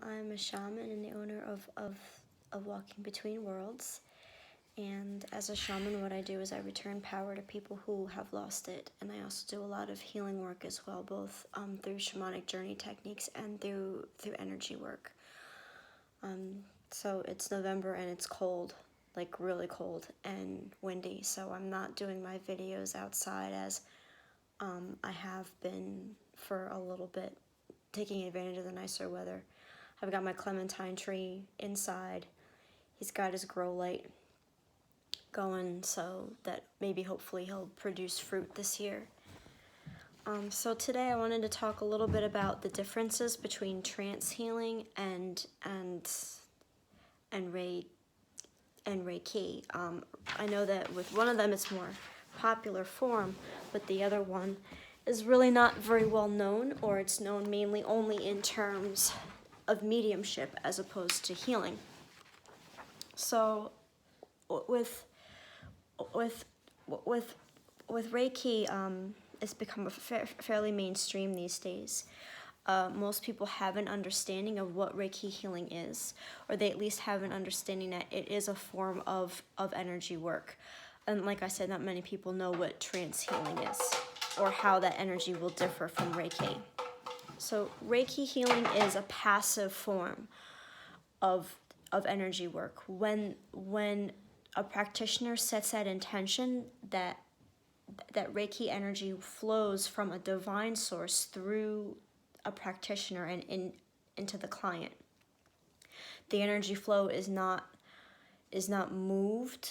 I'm a shaman and the owner of Walking Between Worlds. And as a shaman, what I do is I return power to people who have lost it. And I also do a lot of healing work as well, both through shamanic journey techniques and through energy work. So it's November and it's cold, like really cold and windy. So I'm not doing my videos outside as I have been for a little bit, taking advantage of the nicer weather. I've got my clementine tree inside. He's got his grow light going so that maybe hopefully he'll produce fruit this year. So today I wanted to talk a little bit about the differences between trance healing and Reiki. I know that with one of them it's more popular form, but the other one is really not very well known, or it's known mainly only in terms of mediumship as opposed to healing. So with Reiki, it's become fairly mainstream these days. Most people have an understanding of what Reiki healing is, or they at least have an understanding that it is a form of energy work. And like I said, not many people know what trance healing is, or how that energy will differ from Reiki. So Reiki healing is a passive form of energy work. When a practitioner sets that intention that Reiki energy flows from a divine source through a practitioner and into the client, the energy flow is not moved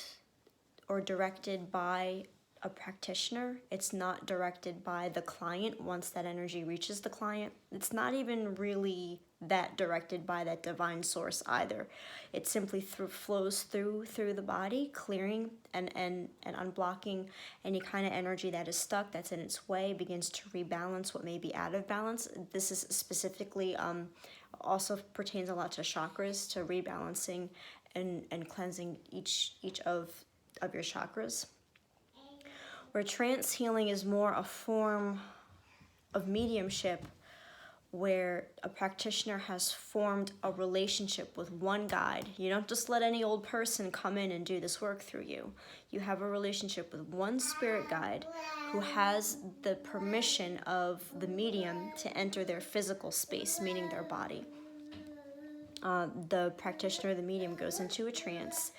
or directed by a practitioner. It's not directed by the client once that energy reaches the client. It's not even really that directed by that divine source either. It simply flows through the body, clearing and unblocking any kind of energy that is stuck, that's in its way, begins to rebalance what may be out of balance. This is specifically also pertains a lot to chakras, to rebalancing and cleansing each of your chakras. Where trance healing is more a form of mediumship, where a practitioner has formed a relationship with one guide. You don't just let any old person come in and do this work through you. You have a relationship with one spirit guide who has the permission of the medium to enter their physical space, meaning their body. The practitioner, the medium, goes into a trance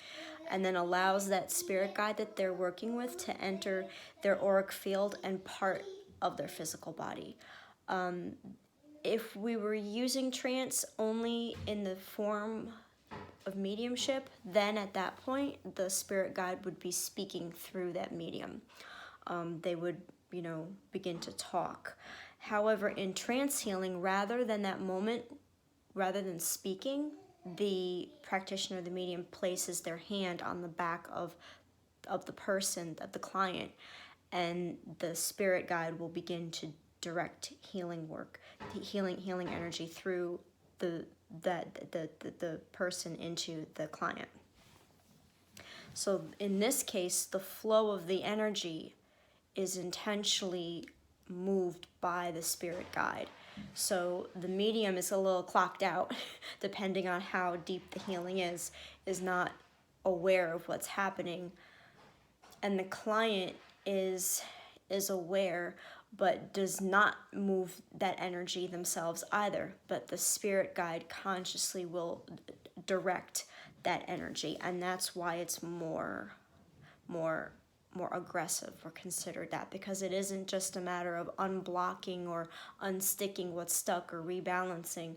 and then allows that spirit guide that they're working with to enter their auric field and part of their physical body. If we were using trance only in the form of mediumship, then at that point, the spirit guide would be speaking through that medium. They would, begin to talk. However, in trance healing, rather than speaking, the practitioner, the medium, places their hand on the back of the person, of the client, and the spirit guide will begin to direct healing work, healing energy through the person into the client. So in this case, the flow of the energy is intentionally moved by the spirit guide. So the medium is a little clocked out, depending on how deep the healing is not aware of what's happening. And the client is aware, but does not move that energy themselves either. But the spirit guide consciously will direct that energy, and that's why it's more aggressive, or considered that, because it isn't just a matter of unblocking or unsticking what's stuck or rebalancing.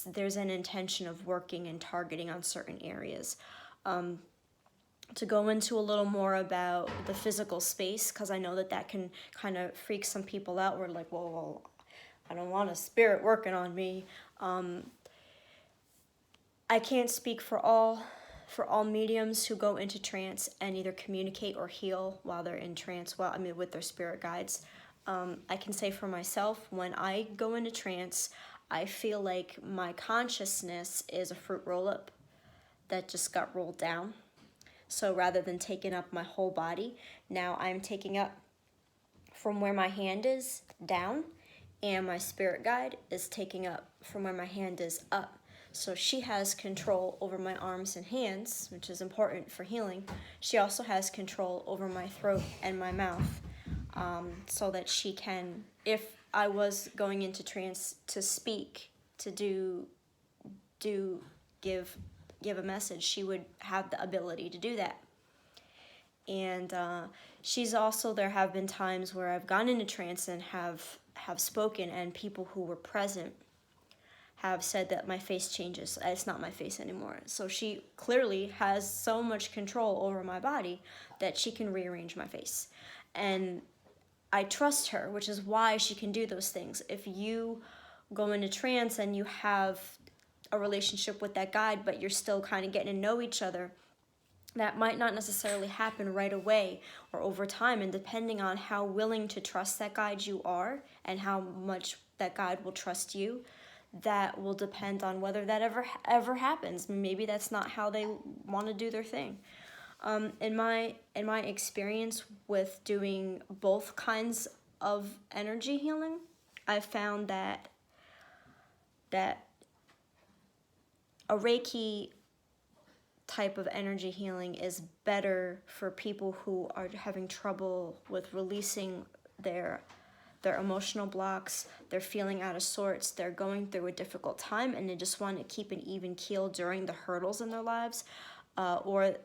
There's an intention of working and targeting on certain areas. To go into a little more about the physical space, because I know that can kind of freak some people out. We're like, well, I don't want a spirit working on me. I can't speak for all mediums who go into trance and either communicate or heal while they're in trance, with their spirit guides. I can say for myself, when I go into trance, I feel like my consciousness is a fruit roll-up that just got rolled down. So rather than taking up my whole body, now I'm taking up from where my hand is down, and my spirit guide is taking up from where my hand is up. So she has control over my arms and hands, which is important for healing. She also has control over my throat and my mouth, so that she can, if I was going into trance to speak, to give a message, she would have the ability to do that. And she's also, there have been times where I've gone into trance and have spoken, and people who were present have said that my face changes. It's not my face anymore. So she clearly has so much control over my body that she can rearrange my face. And I trust her, which is why she can do those things. If you go into trance and you have a relationship with that guide, but you're still kind of getting to know each other, that might not necessarily happen right away or over time. And depending on how willing to trust that guide you are and how much that guide will trust you, that will depend on whether that ever happens. Maybe that's not how they want to do their thing. In my experience with doing both kinds of energy healing, I found that a Reiki type of energy healing is better for people who are having trouble with releasing their emotional blocks. They're feeling out of sorts, they're going through a difficult time, and they just want to keep an even keel during the hurdles in their lives, or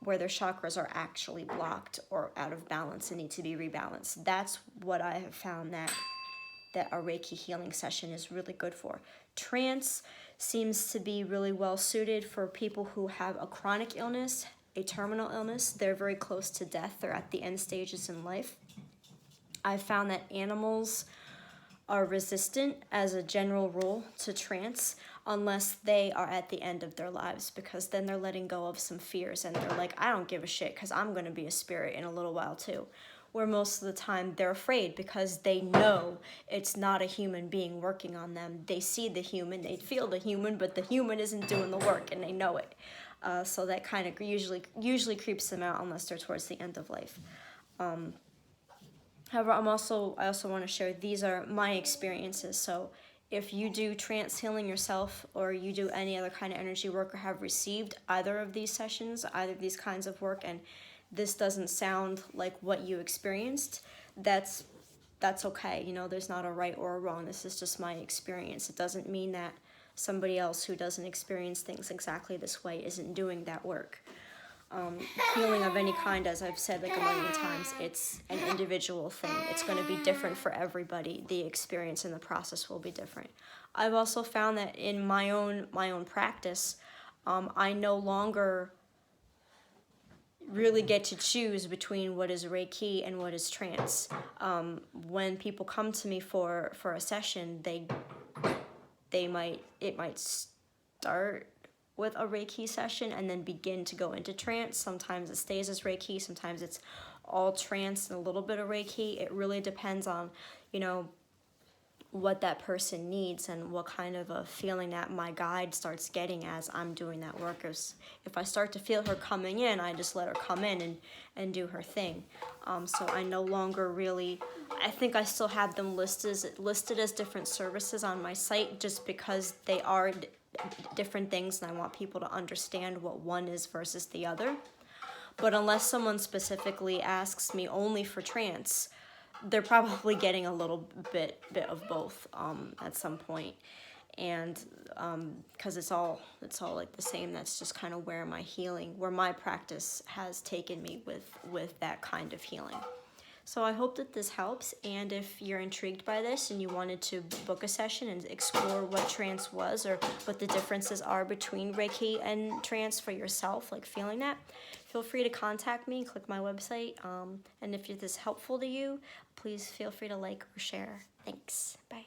where their chakras are actually blocked or out of balance and need to be rebalanced. That's what I have found that a Reiki healing session is really good for. Trance seems to be really well suited for people who have a chronic illness, a terminal illness. They're very close to death. They're at the end stages in life. I've found that animals are resistant, as a general rule, to trance unless they are at the end of their lives, because then they're letting go of some fears and they're like, I don't give a shit because I'm going to be a spirit in a little while too. Where most of the time they're afraid because they know it's not a human being working on them. They see the human, they feel the human, but the human isn't doing the work and they know it. So that kind of usually creeps them out unless they're towards the end of life. However, I also want to share, these are my experiences. So if you do trance healing yourself, or you do any other kind of energy work, or have received either of these sessions, either of these kinds of work, and this doesn't sound like what you experienced, that's okay. You know, there's not a right or a wrong. This is just my experience. It doesn't mean that somebody else who doesn't experience things exactly this way isn't doing that work. Healing of any kind, as I've said like a million times, it's an individual thing. It's going to be different for everybody. The experience and the process will be different. I've also found that in my own practice, I no longer really get to choose between what is Reiki and what is trance. When people come to me for a session, it might start with a Reiki session and then begin to go into trance. Sometimes it stays as Reiki, sometimes it's all trance and a little bit of Reiki. It really depends on, what that person needs and what kind of a feeling that my guide starts getting as I'm doing that work. If I start to feel her coming in, I just let her come in and do her thing. So I no longer really, I think I still have them listed as different services on my site, just because they are different things and I want people to understand what one is versus the other. But unless someone specifically asks me only for trance, they're probably getting a little bit of both at some point. And because it's all like the same. That's just kind of where my practice has taken me with that kind of healing. So I hope that this helps, and if you're intrigued by this and you wanted to book a session and explore what trance was or what the differences are between Reiki and trance for yourself, like feeling that, feel free to contact me, click my website, and if this is helpful to you, please feel free to like or share. Thanks. Bye.